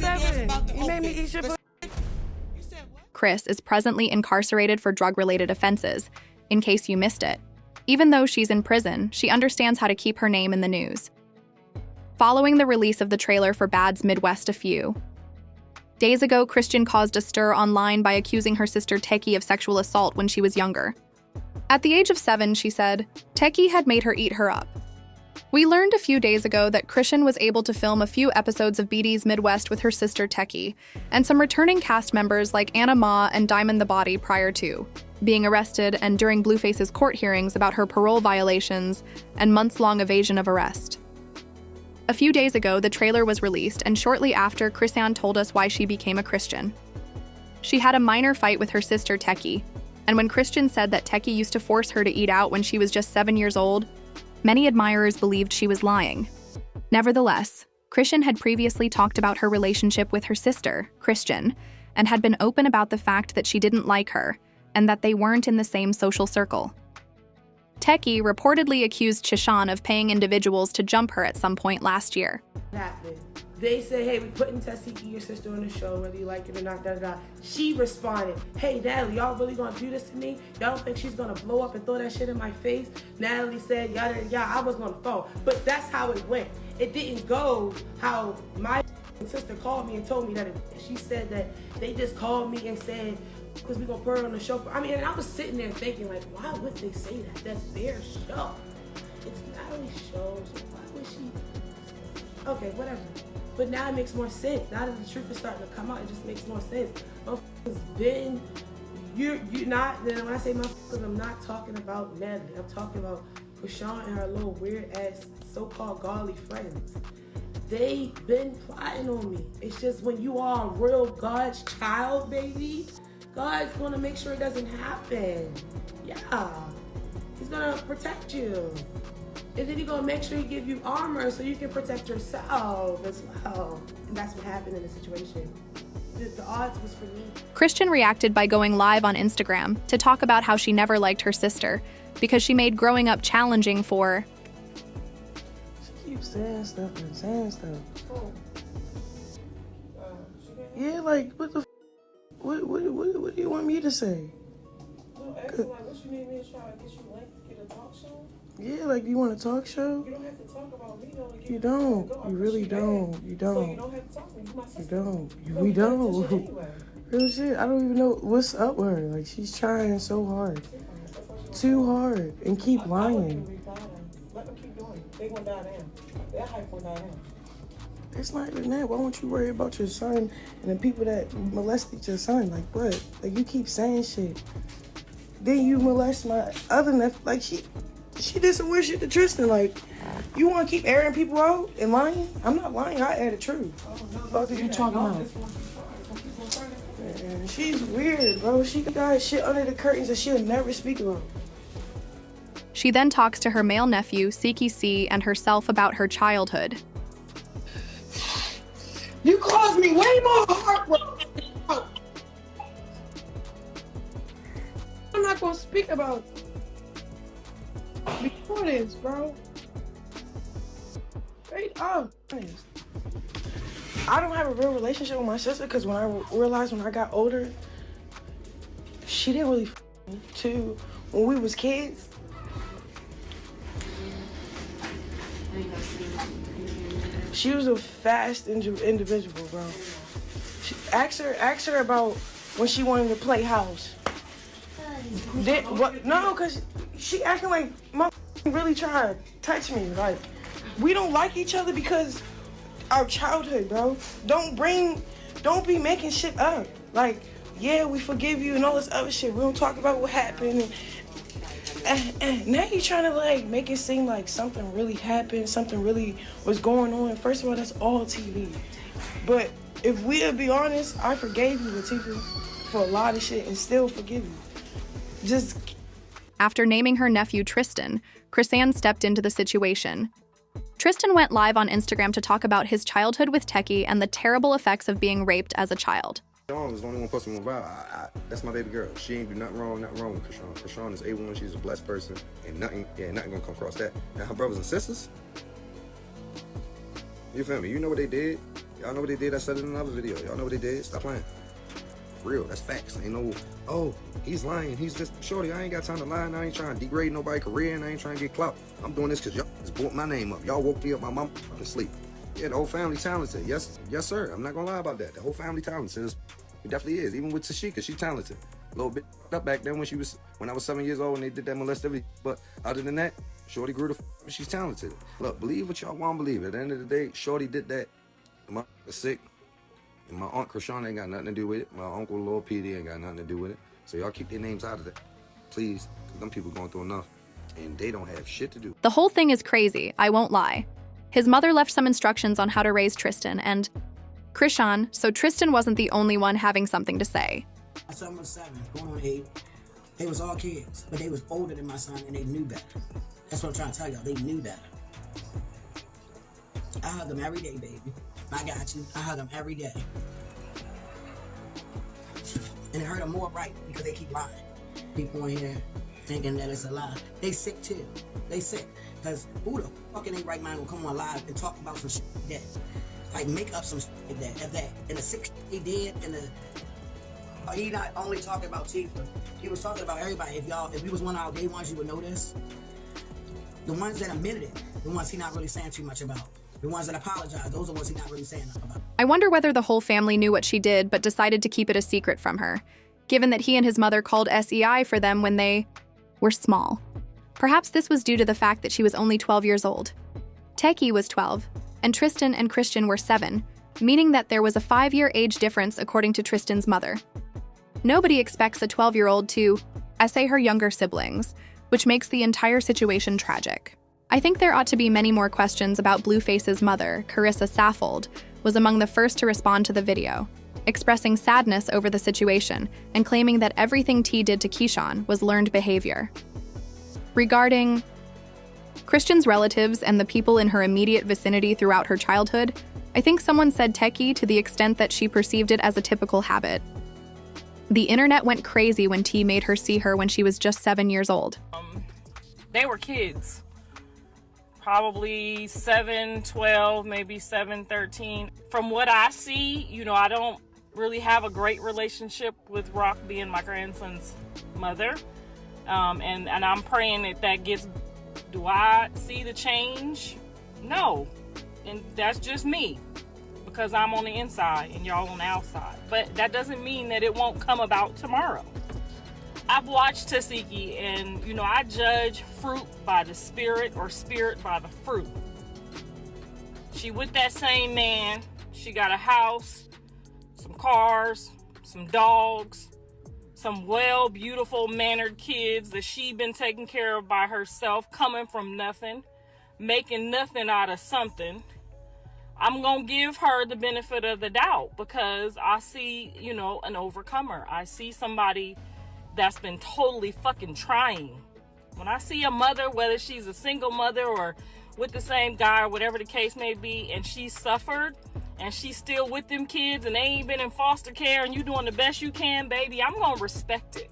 7. You made me eat your butt. Chris is presently incarcerated for drug-related offenses, in case you missed it. Even though she's in prison, she understands how to keep her name in the news. Following the release of the trailer for Bad's Midwest A Few days ago, Chrisean caused a stir online by accusing her sister Tesehki of sexual assault when she was younger. At the age of 7, she said, Tesehki had made her eat her up. We learned a few days ago that Chrisean was able to film a few episodes of BD's Midwest with her sister Tesehki, and some returning cast members like Anna Ma and Diamond the Body prior to being arrested and during Blueface's court hearings about her parole violations and months-long evasion of arrest. A few days ago, the trailer was released, and shortly after, Chrisean told us why she became a Christian. She had a minor fight with her sister Tesehki, and when Chrisean said that Tesehki used to force her to eat out when she was just 7 years old, many admirers believed she was lying. Nevertheless, Chrisean had previously talked about her relationship with her sister, Chrisean, and had been open about the fact that she didn't like her, and that they weren't in the same social circle. Tesehki reportedly accused Chrisean of paying individuals to jump her at some point last year. They said, hey, we putting Tesehki, your sister, on the show, whether you like it or not, da-da-da. She responded, hey, Natalie, y'all really gonna do this to me? Y'all don't think she's gonna blow up and throw that shit in my face? Natalie said, yeah, I wasn't on the phone. But that's how it went. It didn't go how my sister called me and told me that she said that they just called me and said, because we gonna put her on the show. I mean, and I was sitting there thinking, like, why would they say that? That's their show. It's Natalie's show, so why would she? Okay, whatever. But now it makes more sense. Now that the truth is starting to come out, it just makes more sense. Motherfuckers been, you're not, then when I say motherfuckers, I'm not talking about Natalie. I'm talking about Chrisean and her little weird ass so-called godly friends. They been plotting on me. It's just when you are a real God's child, baby, God's gonna make sure it doesn't happen. Yeah, he's gonna protect you. And then he's gonna make sure he give you armor so you can protect yourself as well. And that's what happened in the situation. The odds was for me. Chrisean reacted by going live on Instagram to talk about how she never liked her sister because she made growing up challenging for... She keeps saying stuff and saying stuff. Oh. Yeah, like, what the what do you want me to say? No, actually, like, what you need me to try to get you linked to get a talk show? Yeah, like, do you want a talk show? You don't have to talk about me, though. You don't. You really don't. You don't. So you don't have to talk to me. You my sister. You don't. No, We you don't. anyway. Real shit. I don't even know what's up with her. Like, she's trying so hard. Too hard. And keep lying. Let them keep doing it. They gonna die down. That hype gonna die down. It's not even that. Why don't you worry about your son and the people that molested your son? Like, what? Like, you keep saying shit. Then you molest my other nephew. Like, she did some weird shit to Tristan. Like, you want to keep airing people out and lying? I'm not lying. I air the truth. What are you talking about? Man, she's weird, bro. She got shit under the curtains that she'll never speak about. She then talks to her male nephew, Siki C, and herself about her childhood. You caused me way more heartbreak. I'm not gonna speak about before this, bro. Straight up. I don't have a real relationship with my sister because when I realized when I got older, she didn't really me too. When we was kids. She was a fast individual, bro. Ask her about when she wanted to play house. No, because she acting like my really trying to touch me. Like, we don't like each other because our childhood, bro. Don't be making shit up. Like, yeah, we forgive you and all this other shit. We don't talk about what happened. And now you're trying to, like, make it seem like something really happened, something really was going on. First of all, that's all TV. But if we'll be honest, I forgave you, Latifah, for a lot of shit and still forgive you. After naming her nephew Tristan, Chrisean stepped into the situation. Tristan went live on Instagram to talk about his childhood with Tesehki and the terrible effects of being raped as a child. Chrisean was the only one supposed to move out. That's my baby girl. She ain't do nothing wrong with Chrisean. Chrisean is A1, she's a blessed person, and nothing gonna come across that. Now her brothers and sisters, you feel me? You know what they did? Y'all know what they did. I said it in another video. Y'all know what they did. Stop lying. For real, that's facts. Ain't no, oh, he's lying. He's just, shorty, I ain't got time to lie, and I ain't trying to degrade nobody's career, and I ain't trying to get clout. I'm doing this because y'all just brought my name up. Y'all woke me up, my mom fucking sleep. Yeah, the whole family talented. Yes, sir. I'm not gonna lie about that. The whole family talented. It definitely is. Even with Tesehki, she talented. A little bit up back then when I was 7 years old and they did that molestivity. But other than that, shorty grew the she's talented. Look, believe what y'all want to believe. At the end of the day, shorty did that. My sick. And my aunt Chrisean ain't got nothing to do with it. My uncle Lord PD ain't got nothing to do with it. So y'all keep their names out of that, please. Because them people going through enough. And they don't have shit to do. The whole thing is crazy, I won't lie. His mother left some instructions on how to raise Tristan and Chrisean, so Tristan wasn't the only one having something to say. My son was 7, going on 8. They was all kids, but they was older than my son and they knew better. That's what I'm trying to tell y'all, they knew better. I hug them every day, baby. I got you. I hug them every day. And it hurt them more right because they keep lying. People in here thinking that it's a lie. They sick too. They sick. Because who the fuck in their right mind will come on live and talk about some shit like that? Like make up some shit like that. If that and the sick shit he did and the he not only talking about Tifa, he was talking about everybody. If we was one of our day ones, you would know this. The ones that admitted it, the ones he not really saying too much about. The ones that apologize, those are the ones he not really saying nothing about. I wonder whether the whole family knew what she did but decided to keep it a secret from her, given that he and his mother called SEI for them when they were small. Perhaps this was due to the fact that she was only 12 years old. Tesehki was 12, and Tristan and Christian were 7, meaning that there was a 5-year age difference according to Tristan's mother. Nobody expects a 12-year-old to essay her younger siblings, which makes the entire situation tragic. I think there ought to be many more questions about Blueface's mother, Carissa Saffold, was among the first to respond to the video, expressing sadness over the situation and claiming that everything T did to Chrisean was learned behavior. Regarding Christian's relatives and the people in her immediate vicinity throughout her childhood, I think someone said Tesehki to the extent that she perceived it as a typical habit. The internet went crazy when T made her see her when she was just 7 years old. They were kids. Probably 7, 12, maybe 7, 13. From what I see, I don't really have a great relationship with Rock being my grandson's mother. And I'm praying that gets, do I see the change? No. And that's just me. Because I'm on the inside and y'all on the outside. But that doesn't mean that it won't come about tomorrow. I've watched Tesehki and, I judge fruit by the spirit or spirit by the fruit. She with that same man. She got a house, some cars, some dogs, some beautiful mannered kids that she been taking care of by herself, coming from nothing, making nothing out of something. I'm going to give her the benefit of the doubt because I see, an overcomer. I see somebody that's been totally fucking trying. When I see a mother, whether she's a single mother or with the same guy or whatever the case may be, and she suffered and she's still with them kids and they ain't been in foster care and you doing the best you can, baby, I'm going to respect it.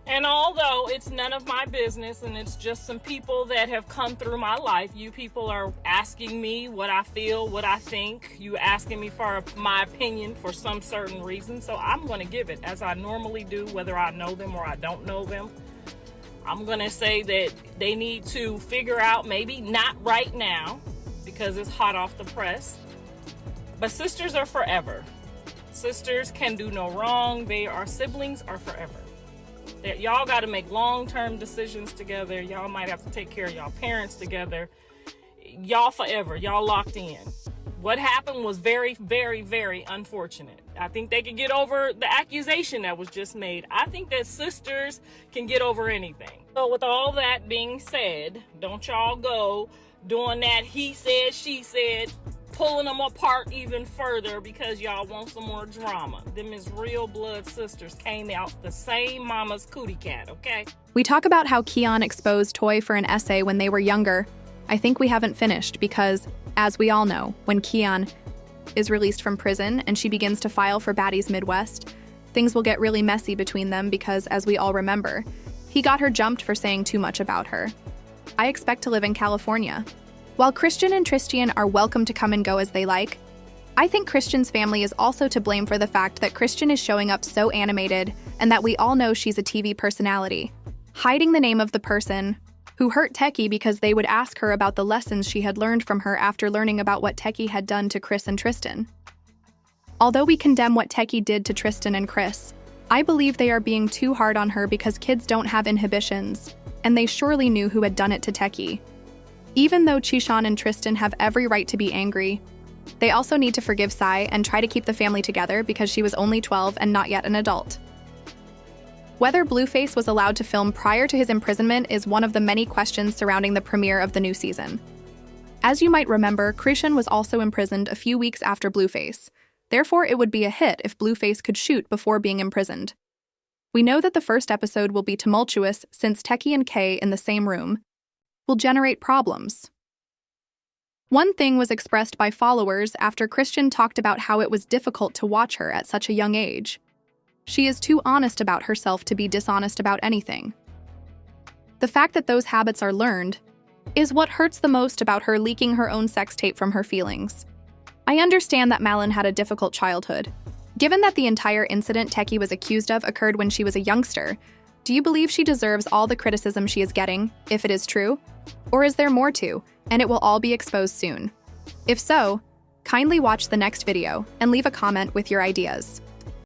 And although it's none of my business and it's just some people that have come through my life, you people are asking me what I feel, what I think. You asking me for my opinion for some certain reason. So I'm going to give it as I normally do, whether I know them or I don't know them. I'm going to say that they need to figure out, maybe not right now because it's hot off the press, but sisters are forever. Sisters can do no wrong. Siblings are forever. That y'all got to make long-term decisions together. Y'all might have to take care of y'all parents together. Y'all forever. Y'all locked in. What happened was very, very, very unfortunate. I think they could get over the accusation that was just made. I think that sisters can get over anything. So with all that being said, don't y'all go doing that he said, she said, pulling them apart even further because y'all want some more drama. Them is real blood sisters, came out the same mama's cootie cat, okay? We talk about how Keon exposed Toy for an essay when they were younger. I think we haven't finished because, as we all know, when Keon is released from prison and she begins to file for Baddies Midwest, things will get really messy between them because, as we all remember, he got her jumped for saying too much about her. I expect to live in California. While Christian and Tristan are welcome to come and go as they like, I think Christian's family is also to blame for the fact that Christian is showing up so animated and that we all know she's a TV personality. Hiding the name of the person who hurt Tesehki because they would ask her about the lessons she had learned from her after learning about what Tesehki had done to Chris and Tristan. Although we condemn what Tesehki did to Tristan and Chris, I believe they are being too hard on her because kids don't have inhibitions, and they surely knew who had done it to Tesehki. Even though Chrisean and Tristan have every right to be angry, they also need to forgive Sai and try to keep the family together because she was only 12 and not yet an adult. Whether Blueface was allowed to film prior to his imprisonment is one of the many questions surrounding the premiere of the new season. As you might remember, Chrisean was also imprisoned a few weeks after Blueface. Therefore, it would be a hit if Blueface could shoot before being imprisoned. We know that the first episode will be tumultuous since Tesehki and Kay in the same room will generate problems. One thing was expressed by followers after Chrisean talked about how it was difficult to watch her at such a young age. She is too honest about herself to be dishonest about anything. The fact that those habits are learned is what hurts the most about her leaking her own sex tape from her feelings. I understand that Malin had a difficult childhood. Given that the entire incident Tesehki was accused of occurred when she was a youngster, do you believe she deserves all the criticism she is getting, if it is true? Or is there more to, and it will all be exposed soon? If so, kindly watch the next video and leave a comment with your ideas.